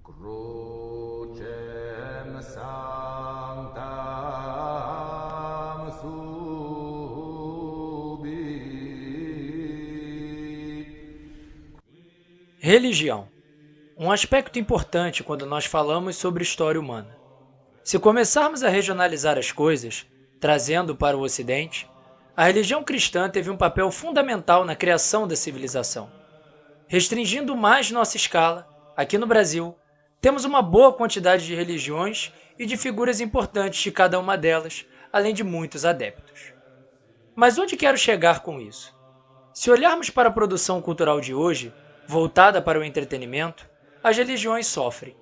Crucem sanctam subit. Religião. Um aspecto importante quando nós falamos sobre história humana. Se começarmos a regionalizar as coisas, trazendo para o Ocidente, a religião cristã teve um papel fundamental na criação da civilização. Restringindo mais nossa escala, aqui no Brasil, temos uma boa quantidade de religiões e de figuras importantes de cada uma delas, além de muitos adeptos. Mas onde quero chegar com isso? Se olharmos para a produção cultural de hoje, voltada para o entretenimento, as religiões sofrem.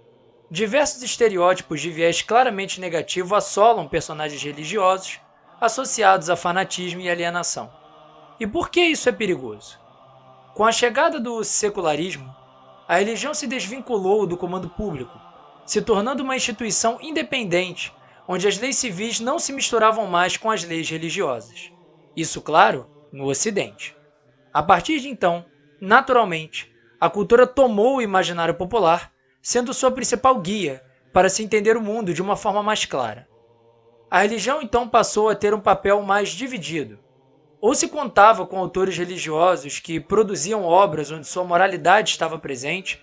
Diversos estereótipos de viés claramente negativo assolam personagens religiosos, associados a fanatismo e alienação. E por que isso é perigoso? Com a chegada do secularismo, a religião se desvinculou do comando público, se tornando uma instituição independente, onde as leis civis não se misturavam mais com as leis religiosas. Isso, claro, no Ocidente. A partir de então, naturalmente, a cultura tomou o imaginário popular, sendo sua principal guia para se entender o mundo de uma forma mais clara. A religião então passou a ter um papel mais dividido. Ou se contava com autores religiosos que produziam obras onde sua moralidade estava presente,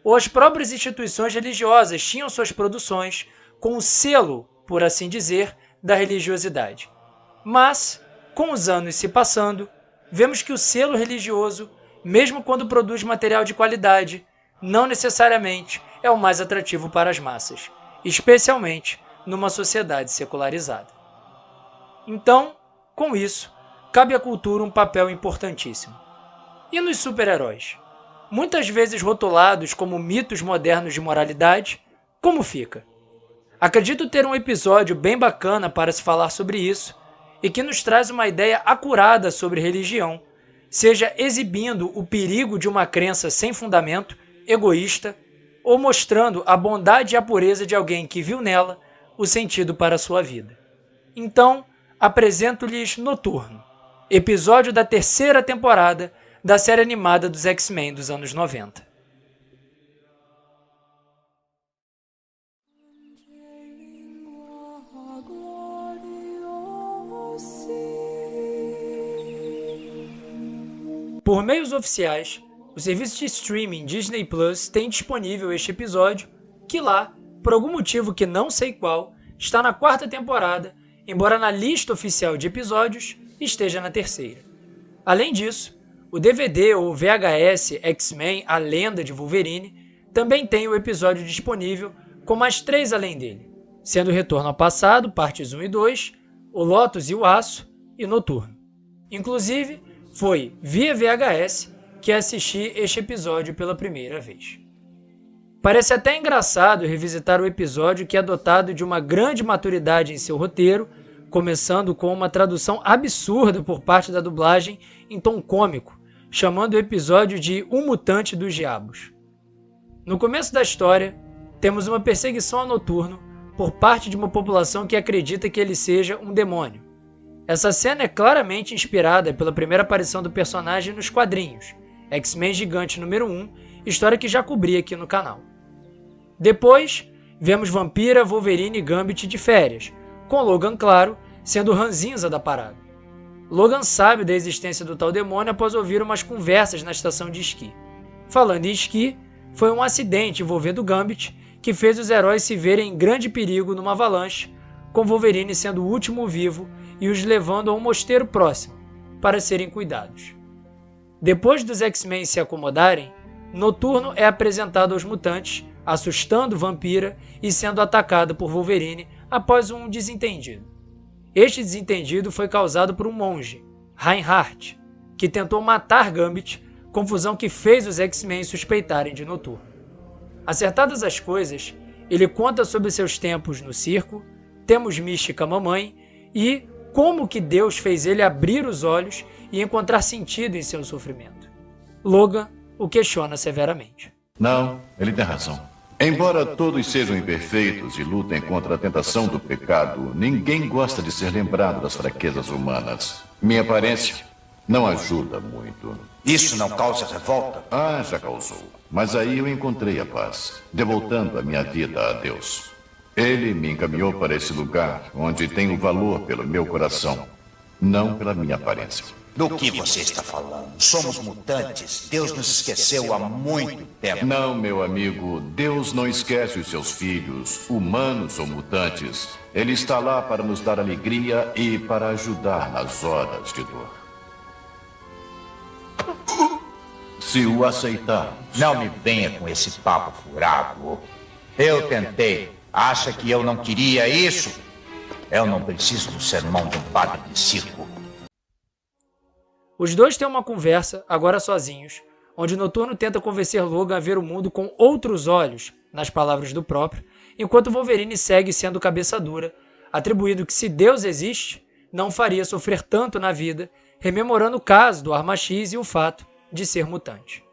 ou as próprias instituições religiosas tinham suas produções com o selo, por assim dizer, da religiosidade. Mas, com os anos se passando, vemos que o selo religioso, mesmo quando produz material de qualidade, não necessariamente é o mais atrativo para as massas, especialmente numa sociedade secularizada. Então, com isso, cabe à cultura um papel importantíssimo. E nos super-heróis? Muitas vezes rotulados como mitos modernos de moralidade, como fica? Acredito ter um episódio bem bacana para se falar sobre isso e que nos traz uma ideia acurada sobre religião, seja exibindo o perigo de uma crença sem fundamento, egoísta, ou mostrando a bondade e a pureza de alguém que viu nela o sentido para a sua vida. Então, apresento-lhes Noturno, episódio da 3ª temporada da série animada dos X-Men dos anos 90. Por meios oficiais, o serviço de streaming Disney Plus tem disponível este episódio, que lá, por algum motivo que não sei qual, está na 4ª temporada, embora na lista oficial de episódios esteja na 3ª. Além disso, o DVD ou VHS X-Men A Lenda de Wolverine também tem o episódio disponível com mais 3 além dele, sendo o Retorno ao Passado, partes 1 e 2, o Lotus e o Aço e Noturno. Inclusive, foi via VHS que assisti este episódio pela primeira vez. Parece até engraçado revisitar o episódio que é dotado de uma grande maturidade em seu roteiro, começando com uma tradução absurda por parte da dublagem em tom cômico, chamando o episódio de Um Mutante dos Diabos. No começo da história, temos uma perseguição a Noturno por parte de uma população que acredita que ele seja um demônio. Essa cena é claramente inspirada pela primeira aparição do personagem nos quadrinhos, X-Men Gigante número 1, história que já cobri aqui no canal. Depois, vemos Vampira, Wolverine e Gambit de férias, com Logan, claro, sendo o ranzinza da parada. Logan sabe da existência do tal demônio após ouvir umas conversas na estação de esqui. Falando em esqui, foi um acidente envolvendo Gambit que fez os heróis se verem em grande perigo numa avalanche, com Wolverine sendo o último vivo e os levando a um mosteiro próximo, para serem cuidados. Depois dos X-Men se acomodarem, Noturno é apresentado aos mutantes, assustando Vampira e sendo atacado por Wolverine após um desentendido. Este desentendido foi causado por um monge, Reinhardt, que tentou matar Gambit, confusão que fez os X-Men suspeitarem de Noturno. Acertadas as coisas, ele conta sobre seus tempos no circo, temos Mística Mamãe e como que Deus fez ele abrir os olhos e encontrar sentido em seu sofrimento. Logan o questiona severamente. Não, ele tem razão. Embora todos sejam imperfeitos e lutem contra a tentação do pecado, ninguém gosta de ser lembrado das fraquezas humanas. Minha aparência Não ajuda muito. Isso não causa revolta? Ah, já causou. Mas aí eu encontrei a paz, devoltando a minha vida a Deus. Ele me encaminhou para esse lugar onde tenho valor pelo meu coração, não pela minha aparência. Do que você está falando? Somos mutantes. Deus nos esqueceu há muito tempo. Não, meu amigo, Deus não esquece os seus filhos, humanos ou mutantes. Ele está lá para nos dar alegria e para ajudar nas horas de dor. Se o aceitarmos. Não me venha com esse papo furado. Eu tentei. Acha que eu não queria isso? Eu não preciso do sermão de um padre de circo. Os dois têm uma conversa, agora sozinhos, onde Noturno tenta convencer Logan a ver o mundo com outros olhos, nas palavras do próprio, enquanto Wolverine segue sendo cabeça dura, atribuindo que se Deus existe, não faria sofrer tanto na vida, rememorando o caso do Arma X e o fato de ser mutante.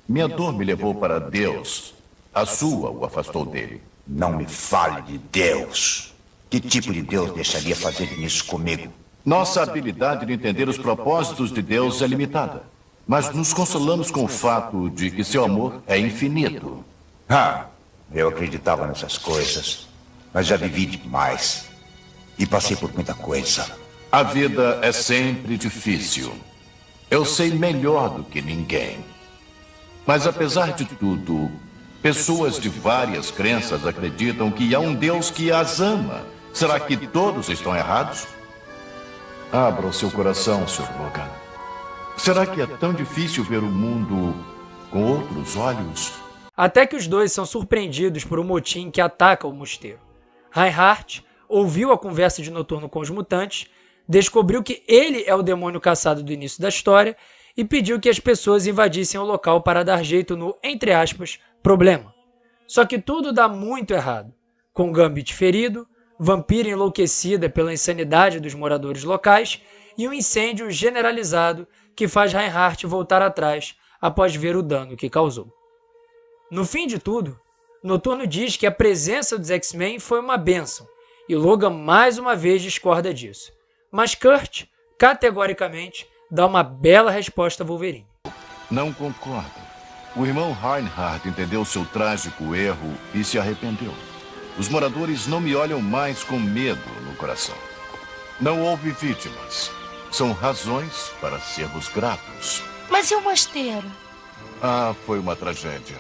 Minha dor me levou para Deus. A sua o afastou dele. Não me fale de Deus. Que tipo de Deus deixaria fazer isso comigo? Nossa habilidade de entender os propósitos de Deus é limitada. Mas nos consolamos com o fato de que seu amor é infinito. Eu acreditava nessas coisas, mas já vivi demais. E passei por muita coisa. A vida é sempre difícil. Eu sei melhor do que ninguém. Mas apesar de tudo, pessoas de várias crenças acreditam que há um Deus que as ama. Será que todos estão errados? Abra o seu coração, Sr. Logan. Será que é tão difícil ver o mundo com outros olhos? Até que os dois são surpreendidos por um motim que ataca o mosteiro. Reinhardt ouviu a conversa de Noturno com os mutantes, descobriu que ele é o demônio caçado do início da história e pediu que as pessoas invadissem o local para dar jeito no, entre aspas, problema. Só que tudo dá muito errado. Com Gambit ferido, Vampira enlouquecida pela insanidade dos moradores locais e um incêndio generalizado que faz Reinhardt voltar atrás após ver o dano que causou. No fim de tudo, Noturno diz que a presença dos X-Men foi uma bênção e Logan mais uma vez discorda disso. Mas Kurt, categoricamente, dá uma bela resposta a Wolverine. Não concordo. O irmão Reinhardt entendeu seu trágico erro e se arrependeu. Os moradores não me olham mais com medo no coração. Não houve vítimas. São razões para sermos gratos. Mas e o mosteiro? Foi uma tragédia.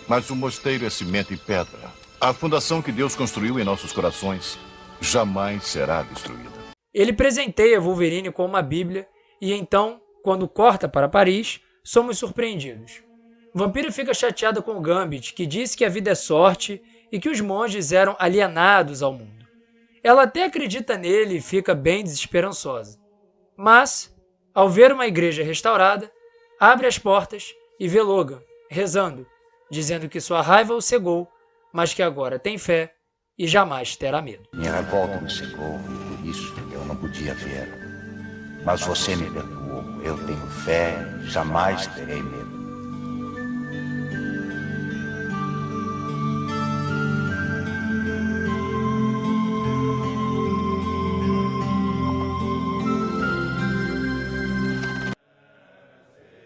Mas o mosteiro é cimento e pedra. A fundação que Deus construiu em nossos corações jamais será destruída. Ele presenteia Wolverine com uma Bíblia e então, quando corta para Paris, somos surpreendidos. Vampira fica chateada com o Gambit, que diz que a vida é sorte e que os monges eram alienados ao mundo. Ela até acredita nele e fica bem desesperançosa. Mas, ao ver uma igreja restaurada, abre as portas e vê Logan, rezando, dizendo que sua raiva o cegou, mas que agora tem fé e jamais terá medo. Minha revolta me cegou e por isso eu não podia ver. Mas você me perdoou. Eu tenho fé e jamais terei medo.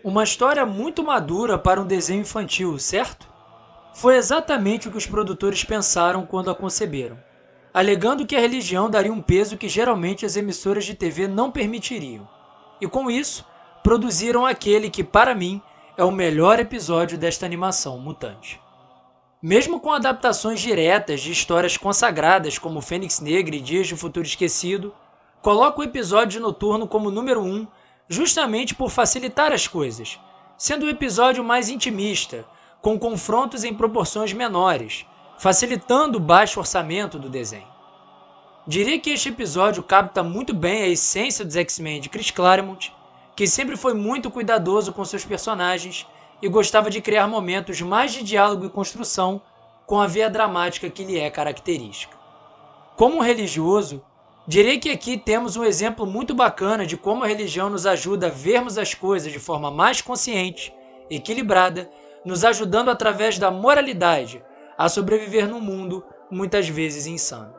Uma história muito madura para um desenho infantil, certo? Foi exatamente o que os produtores pensaram quando a conceberam, alegando que a religião daria um peso que geralmente as emissoras de TV não permitiriam. E com isso, produziram aquele que, para mim, é o melhor episódio desta animação mutante. Mesmo com adaptações diretas de histórias consagradas como Fênix Negra e Dias de Futuro Esquecido, coloco o episódio de Noturno como número 1 justamente por facilitar as coisas, sendo o episódio mais intimista, com confrontos em proporções menores, facilitando o baixo orçamento do desenho. Diria que este episódio capta muito bem a essência dos X-Men de Chris Claremont, que sempre foi muito cuidadoso com seus personagens e gostava de criar momentos mais de diálogo e construção com a veia dramática que lhe é característica. Como religioso, direi que aqui temos um exemplo muito bacana de como a religião nos ajuda a vermos as coisas de forma mais consciente, equilibrada, nos ajudando através da moralidade a sobreviver num mundo muitas vezes insano.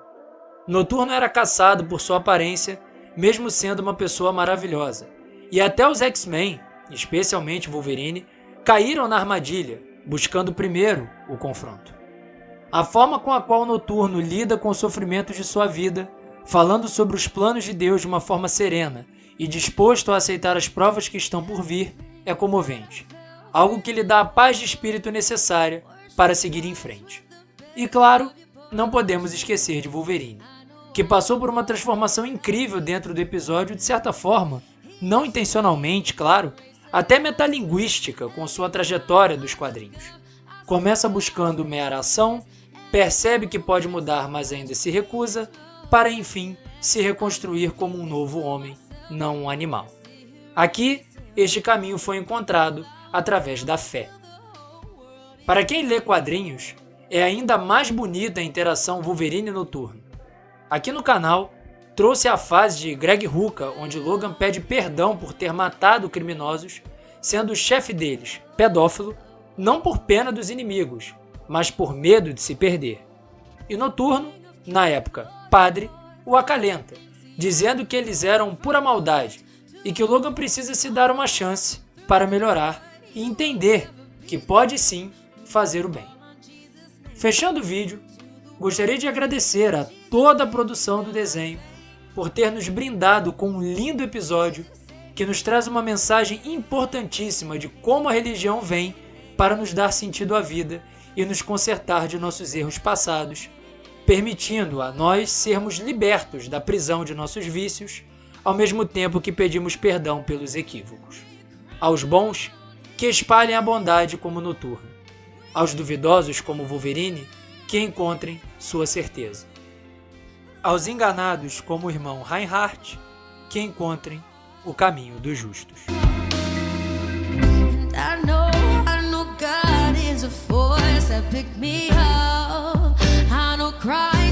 Noturno era caçado por sua aparência, mesmo sendo uma pessoa maravilhosa, E até os X-Men, especialmente Wolverine, caíram na armadilha, buscando primeiro o confronto. A forma com a qual o Noturno lida com os sofrimentos de sua vida, falando sobre os planos de Deus de uma forma serena e disposto a aceitar as provas que estão por vir, é comovente. Algo que lhe dá a paz de espírito necessária para seguir em frente. E claro, não podemos esquecer de Wolverine, que passou por uma transformação incrível dentro do episódio, de certa forma, não intencionalmente, claro, até metalinguística com sua trajetória dos quadrinhos. Começa buscando mera ação, percebe que pode mudar, mas ainda se recusa, para enfim se reconstruir como um novo homem, não um animal. Aqui, este caminho foi encontrado através da fé. Para quem lê quadrinhos, é ainda mais bonita a interação Wolverine-Noturno. Aqui no canal, trouxe a fase de Greg Rucka, onde Logan pede perdão por ter matado criminosos, sendo o chefe deles, pedófilo, não por pena dos inimigos, mas por medo de se perder. E Noturno, na época, padre, o acalenta, dizendo que eles eram pura maldade e que o Logan precisa se dar uma chance para melhorar e entender que pode sim fazer o bem. Fechando o vídeo, gostaria de agradecer a toda a produção do desenho por ter nos brindado com um lindo episódio que nos traz uma mensagem importantíssima de como a religião vem para nos dar sentido à vida e nos consertar de nossos erros passados, permitindo a nós sermos libertos da prisão de nossos vícios, ao mesmo tempo que pedimos perdão pelos equívocos. Aos bons, que espalhem a bondade como Noturno. Aos duvidosos como Wolverine, que encontrem sua certeza. Aos enganados como o irmão Reinhardt, que encontrem o caminho dos justos. I know God is a force that picked me up. I know cry